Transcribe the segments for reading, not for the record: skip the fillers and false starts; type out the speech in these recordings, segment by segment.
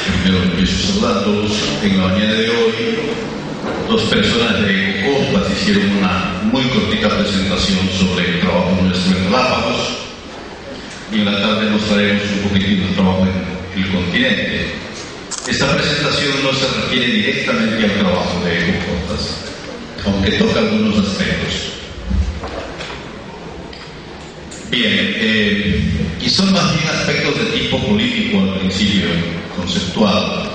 Primero empiezo saludándolos. En la mañana de hoy, dos personas de Ecocostas hicieron una muy cortita presentación sobre el trabajo nuestro en Galápagos, y en la tarde nos traemos un poquitito de trabajo en el continente. Esta presentación no se refiere directamente al trabajo de Ecocostas, aunque toca algunos aspectos. Bien, y son más bien aspectos de tipo político al principio, conceptual.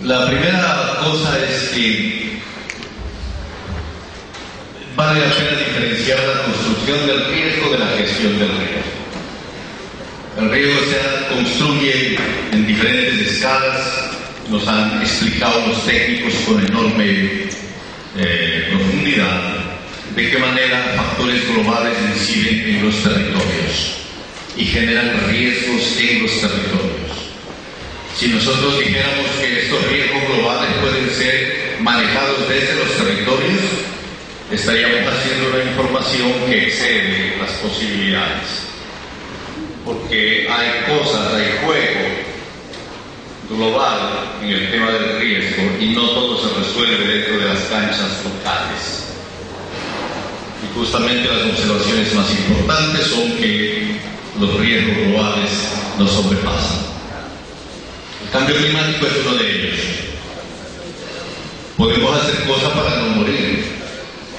La primera cosa es que vale la pena diferenciar la construcción del riesgo de la gestión del riesgo. El riesgo se construye en diferentes escalas, nos han explicado los técnicos con enorme profundidad de qué manera factores globales inciden en los territorios y generan riesgos en los territorios. Si nosotros dijéramos que estos riesgos globales pueden ser manejados desde los territorios, estaríamos haciendo una información que excede las posibilidades. Porque hay cosas, hay juego global en el tema del riesgo y no todo se resuelve dentro de las canchas locales. Y justamente las observaciones más importantes son que los riesgos globales nos sobrepasan. El cambio climático es uno de ellos. Podemos hacer cosas para no morir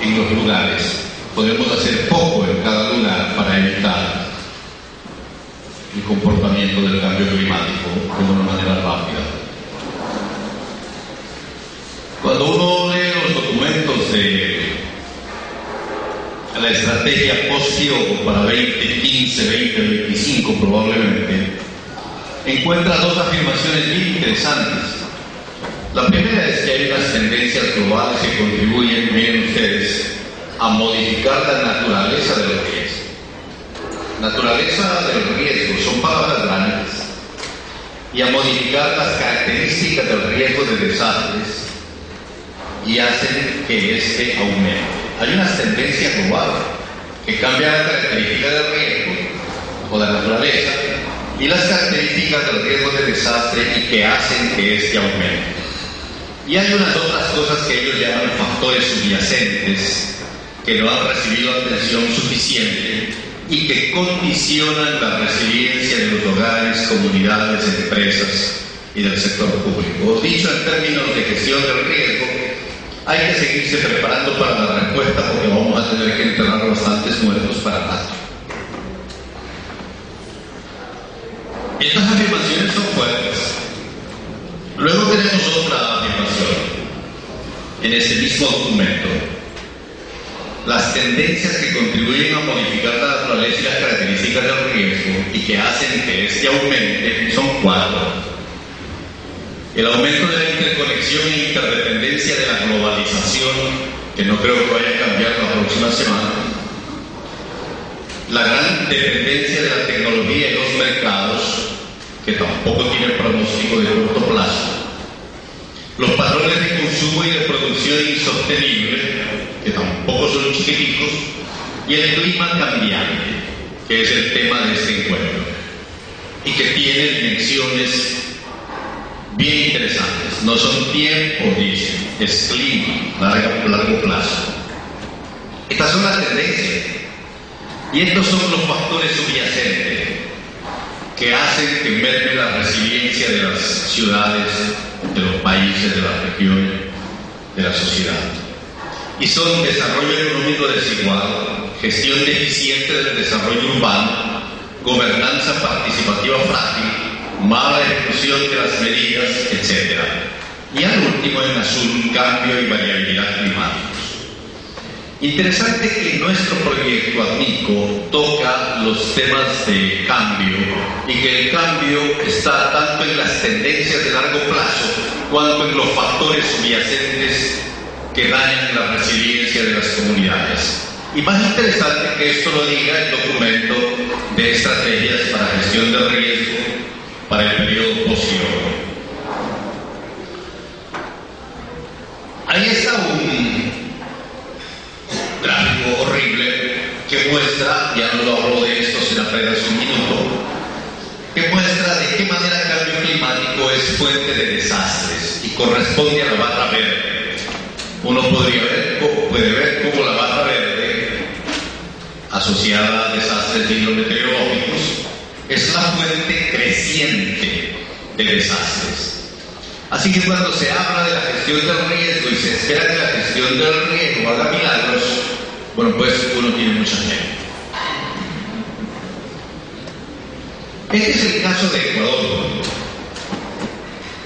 en los lugares. Podemos hacer poco en cada lugar para evitar el comportamiento del cambio climático de una manera rápida. Cuando uno lee los documentos de la estrategia post-Kyoto para 2015, 2025 probablemente, encuentra dos afirmaciones bien interesantes. La primera es que hay unas tendencias globales que contribuyen, bien ustedes, a modificar la naturaleza del riesgo. Naturaleza del riesgo son palabras grandes, y a modificar las características del riesgo de desastres y hacen que éste aumente. Hay unas tendencias globales que cambian la característica del riesgo o de la naturaleza y las características del riesgo de desastre y que hacen que éste aumente. Y hay unas otras cosas que ellos llaman factores subyacentes que no han recibido atención suficiente y que condicionan la resiliencia de los hogares, comunidades, empresas y del sector público. O dicho en términos de gestión del riesgo, hay que seguirse preparando para la respuesta porque vamos a tener que enterrar bastantes muertos para rato. Estas afirmaciones son fuertes. Luego tenemos otra afirmación en ese mismo documento. Las tendencias que contribuyen a modificar la naturaleza y las características del riesgo y que hacen que este aumente son cuatro. El aumento de la interconexión e interdependencia de la globalización, que no creo que vaya a cambiar la próxima semana. La gran dependencia de la tecnología en los mercados, que tampoco tiene pronóstico de corto plazo. Los patrones de consumo y de producción insostenibles, que tampoco son chiquiticos, y el clima cambiante, que es el tema de este encuentro, y que tiene dimensiones bien interesantes. No son tiempos, dicen, es clima, largo plazo. Estas son las tendencias, y estos son los factores subyacentes que hacen que merme la resiliencia de las ciudades, de los países, de las regiones, de la sociedad. Y son desarrollo económico desigual, gestión deficiente del desarrollo urbano, gobernanza participativa frágil, mala ejecución de las medidas, etc. Y al último, en azul, cambio y variabilidad climáticos. Interesante que nuestro proyecto ADMICO toca los temas de cambio y que el cambio está tanto en las tendencias de largo plazo cuanto en los factores subyacentes que dañan la resiliencia de las comunidades. Y más interesante que esto lo diga el documento de estrategias para gestión del riesgo para el periodo post-Kyoto. Ahí está un gráfico horrible que muestra, ya no lo hablo de esto, será apenas un minuto, que muestra de qué manera el cambio climático es fuente de desastres y corresponde a la barra verde. Uno puede ver cómo la barra verde, asociada a desastres hidrometeorológicos, es la fuente creciente de desastres. Así que cuando se habla de la gestión del riesgo y se espera que la gestión del riesgo haga milagros, bueno, pues uno tiene mucha fe. Este es el caso de Ecuador.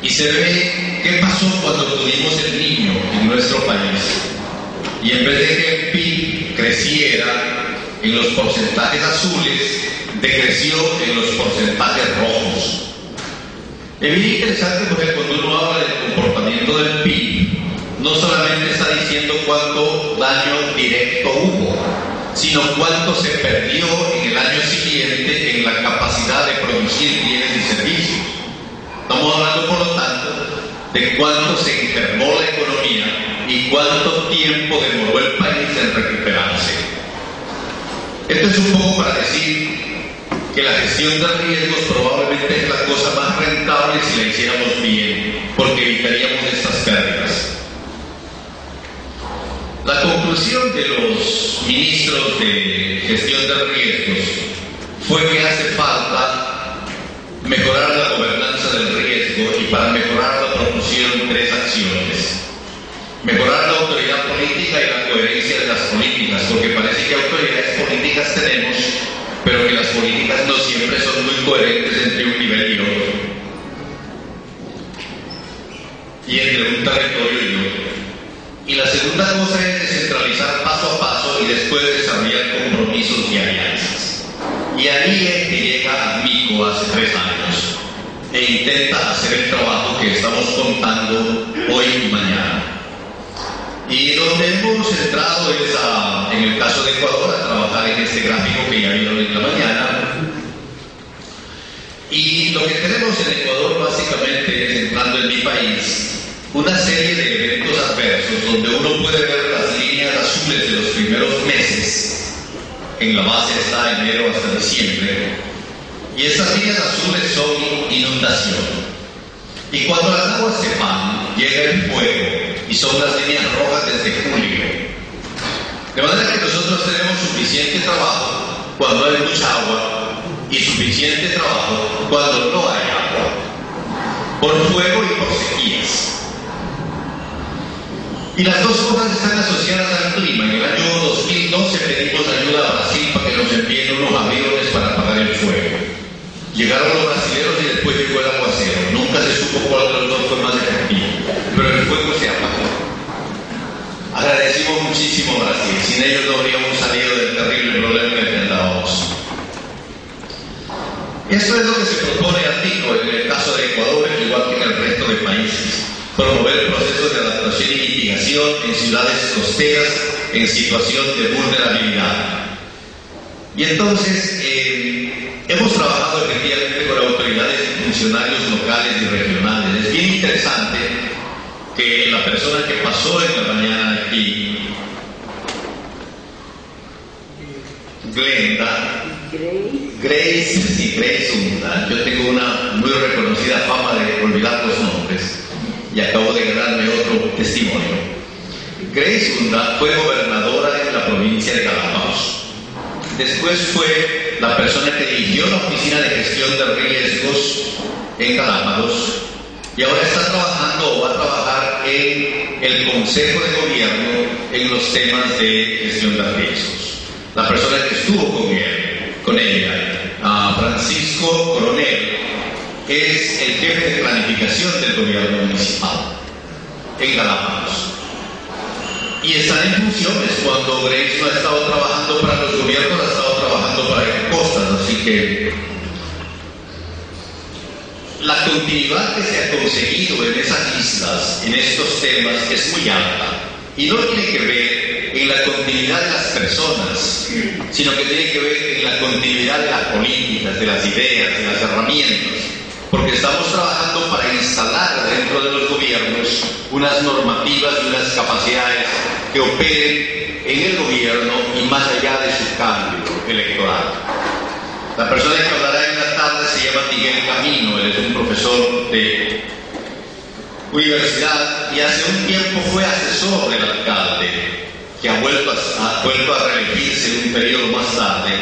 Y se ve qué pasó cuando tuvimos el niño en nuestro país. Y en vez de que el PIB creciera en los porcentajes azules, decreció en los porcentajes rojos. Es bien interesante porque cuando uno habla del comportamiento del PIB, no solamente está diciendo cuánto daño directo hubo, sino cuánto se perdió en el año siguiente en la capacidad de producir bienes y servicios. Estamos hablando, por lo tanto, de cuánto se enfermó la economía y cuánto tiempo demoró el país en recuperarse. Esto es un poco para decir que la gestión de riesgos probablemente es la cosa más rentable si la hiciéramos bien, porque evitaríamos estas pérdidas. La conclusión de los ministros de gestión de riesgos fue que hace falta mejorar la gobernanza del riesgo, y para mejorarla propusieron 3 acciones. Mejorar la autoridad política y la coherencia de las políticas, porque parece que autoridades políticas tenemos, pero que las políticas no siempre son muy coherentes entre un nivel y otro, y entre un territorio y otro. Y la segunda cosa es descentralizar paso a paso y después desarrollar compromisos y alianzas. Y ahí es que llega ADMICO hace 3 años e intenta hacer el trabajo que estamos contando hoy y mañana. Y donde hemos entrado es en el caso de Ecuador, a trabajar en este gráfico que ya vieron en la mañana. Y lo que tenemos en Ecuador básicamente es, entrando en mi país, una serie de eventos adversos donde uno puede ver las líneas azules de los primeros meses. En la base está enero hasta diciembre. Y esas líneas azules son inundación. Y cuando las aguas se van, llega el fuego. Y son las líneas rojas desde julio. De manera que nosotros tenemos suficiente trabajo cuando hay mucha agua y suficiente trabajo cuando no hay agua, por fuego y por sequías. Y las dos cosas están asociadas al clima. En el año 2012 pedimos ayuda a Brasil para que nos envíen unos aviones para apagar el fuego. Llegaron los brasileños y después llegó el aguacero. Nunca se supo cuál de los dos fue más efectivo, pero el fuego se apagó. Agradecimos muchísimo a Brasil. Sin ellos no habríamos salido del terrible problema que enfrentábamos. Esto es lo que se propone ADMICO en el caso de Ecuador, igual que en el resto de países. Promover procesos de adaptación y mitigación en ciudades costeras en situación de vulnerabilidad. Y entonces hemos trabajado efectivamente con autoridades y funcionarios locales y regionales. Es bien interesante que la persona que pasó en la mañana aquí, Glenda, Grace Hunda, yo tengo una muy reconocida fama de olvidar los nombres y acabo de ganarme otro testimonio. Grace Hunda fue gobernadora en la provincia de Galápagos. Después fue la persona que dirigió la Oficina de Gestión de Riesgos en Galápagos y ahora está trabajando o va a trabajar en el Consejo de Gobierno en los temas de gestión de riesgos. La persona que estuvo con ella, Francisco Coronel, es el jefe de planificación del gobierno municipal en Galápagos. Y están en funciones. Cuando Grace no ha estado trabajando para los gobiernos, ha estado trabajando para costas. Así que la continuidad que se ha conseguido en esas islas, en estos temas, es muy alta. Y no tiene que ver en la continuidad de las personas, sino que tiene que ver en la continuidad de las políticas, de las ideas, de las herramientas. Porque estamos trabajando para instalar dentro de los gobiernos unas normativas y unas capacidades que operen en el gobierno y más allá de su cambio electoral. La persona que hablará en la tarde se llama Miguel Camino. Él es un profesor de universidad y hace un tiempo fue asesor del alcalde, que ha vuelto a reelegirse en un periodo más tarde,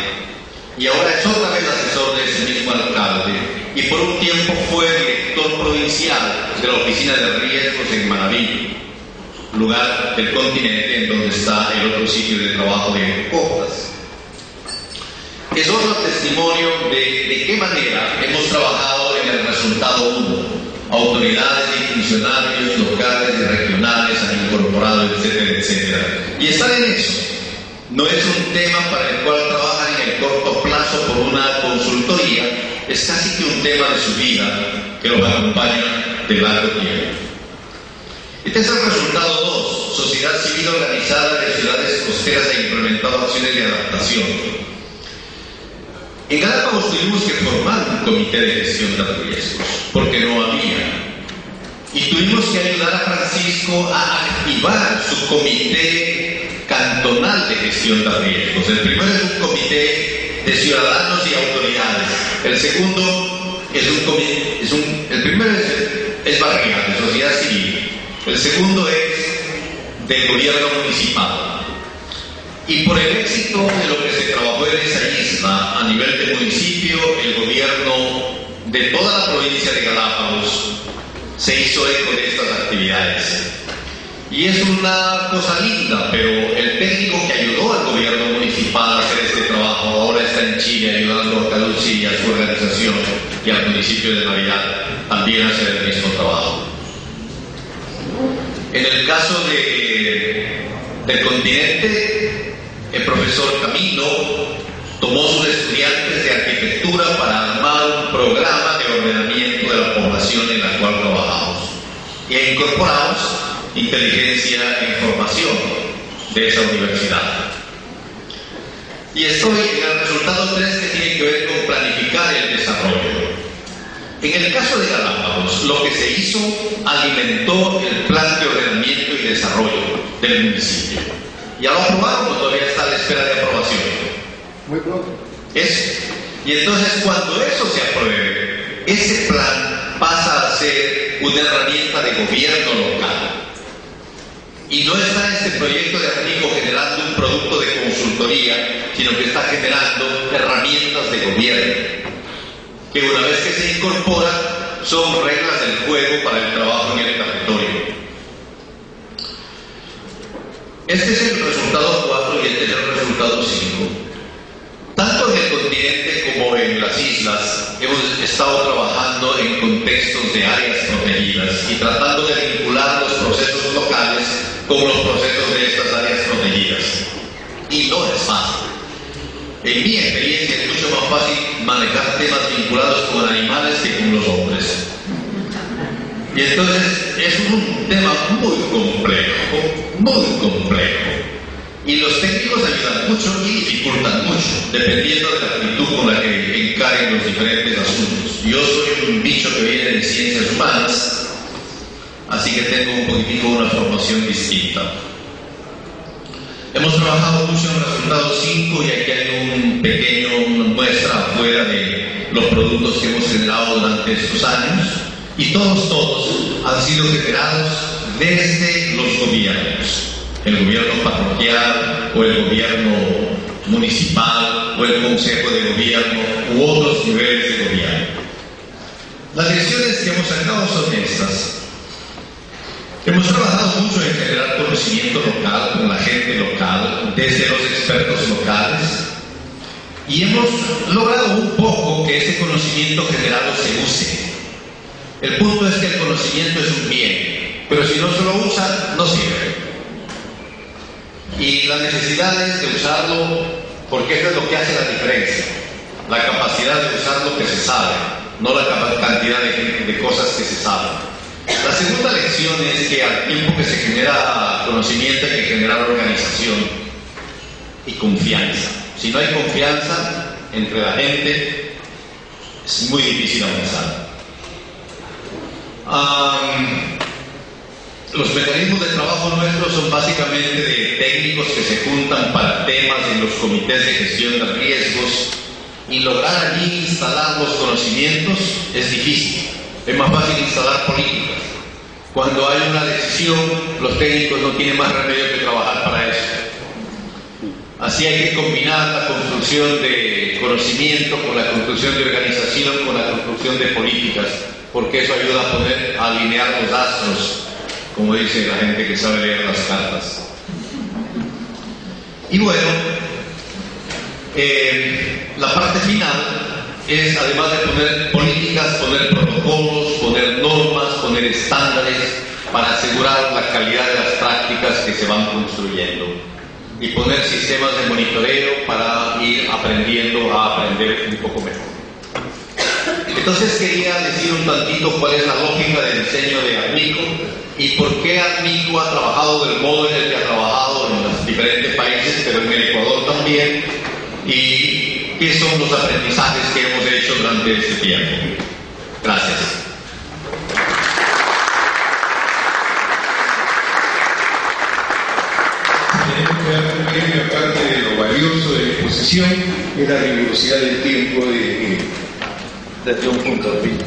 y ahora es otra vez asesor de ese mismo alcalde, y por un tiempo fue director provincial de la oficina de riesgos en Manaví, lugar del continente en donde está el otro sitio de trabajo de Copas. Es otro testimonio de qué manera hemos trabajado en el resultado 1. Autoridades y funcionarios locales y regionales han incorporado, etcétera, etcétera. Y están en eso. No es un tema para el cual trabajan en el corto plazo por una consultoría, es casi que un tema de su vida que los acompaña de largo tiempo. Este es el resultado 2. Sociedad civil organizada de ciudades costeras ha implementado acciones de adaptación. En Galápagos tuvimos que formar un comité de gestión de riesgos, porque no había. Y tuvimos que ayudar a Francisco a activar su comité cantonal de gestión de riesgos. El primero es un comité de ciudadanos y autoridades. El segundo es el primero es barrial, de sociedad civil. El segundo es del gobierno municipal. Y por el éxito de lo que se trabajó en esa isla a nivel de municipio, el gobierno de toda la provincia de Galápagos se hizo eco de estas actividades. Y es una cosa linda, pero el técnico que ayudó al gobierno municipal a hacer este trabajo ahora está en Chile ayudando a Calusi y a su organización y al municipio de Navidad también a hacer el mismo trabajo. En el caso del continente, el profesor Camilo tomó sus estudiantes de arquitectura para armar un programa de ordenamiento de la población en la cual trabajamos e incorporamos inteligencia e información de esa universidad. Y estoy en el resultado 3, que tiene que ver con planificar el desarrollo. En el caso de Galápagos, lo que se hizo alimentó el plan de ordenamiento y desarrollo del municipio. ¿Ya lo aprobaron o todavía está a la espera de aprobación? Muy pronto. Eso. Y entonces cuando eso se apruebe, ese plan pasa a ser una herramienta de gobierno local. Y no está este proyecto de artículo generando un producto de consultoría, sino que está generando herramientas de gobierno, que una vez que se incorporan son reglas del juego para el trabajo en el territorio. Este es el resultado 4 y este es el resultado 5. Tanto en el continente como en las islas hemos estado trabajando en contextos de áreas protegidas y tratando de vincular los procesos locales con los procesos de estas áreas protegidas. Y no es fácil. En mi experiencia es mucho más fácil manejar temas vinculados con animales que con los hombres. Y entonces es un tema muy complejo. Y los técnicos ayudan mucho y dificultan mucho, dependiendo de la actitud con la que encaren los diferentes asuntos. Yo soy un bicho que viene de ciencias humanas, así que tengo un poquitico una formación distinta. Hemos trabajado mucho en el resultado 5 y aquí hay una muestra afuera de los productos que hemos generado durante estos años. Y todos han sido generados desde los gobiernos, el gobierno parroquial o el gobierno municipal o el consejo de gobierno u otros niveles de gobierno. Las lecciones que hemos sacado son estas. Hemos trabajado mucho en generar conocimiento local con la gente local, desde los expertos locales, y hemos logrado un poco que ese conocimiento generado se use. El punto es que el conocimiento es un bien, pero si no se lo usa, no sirve. Y la necesidad es de usarlo, porque eso es lo que hace la diferencia. La capacidad de usar lo que se sabe, no la cantidad de cosas que se saben. La segunda lección es que al tiempo que se genera conocimiento hay que generar organización y confianza. Si no hay confianza entre la gente, es muy difícil avanzar. Los mecanismos de trabajo nuestros son básicamente de técnicos que se juntan para temas en los comités de gestión de riesgos, y lograr allí instalar los conocimientos es difícil. Es más fácil instalar políticas. Cuando hay una decisión, los técnicos no tienen más remedio que trabajar para eso. Así hay que combinar la construcción de conocimiento con la construcción de organización, con la construcción de políticas, porque eso ayuda a alinear los astros, como dice la gente que sabe leer las cartas. Y bueno, la parte final es, además de poner políticas, poner protocolos, poner normas, poner estándares para asegurar la calidad de las prácticas que se van construyendo y poner sistemas de monitoreo para ir aprendiendo a aprender un poco mejor. Entonces quería decir un tantito cuál es la lógica del diseño de ADMICO y por qué ADMICO ha trabajado del modo en el que ha trabajado en los diferentes países, pero en el Ecuador también, y qué son los aprendizajes que hemos hecho durante este tiempo. Gracias. Tenemos que dar también, aparte de lo valioso de la exposición, es la rigurosidad del tiempo desde un punto de vista.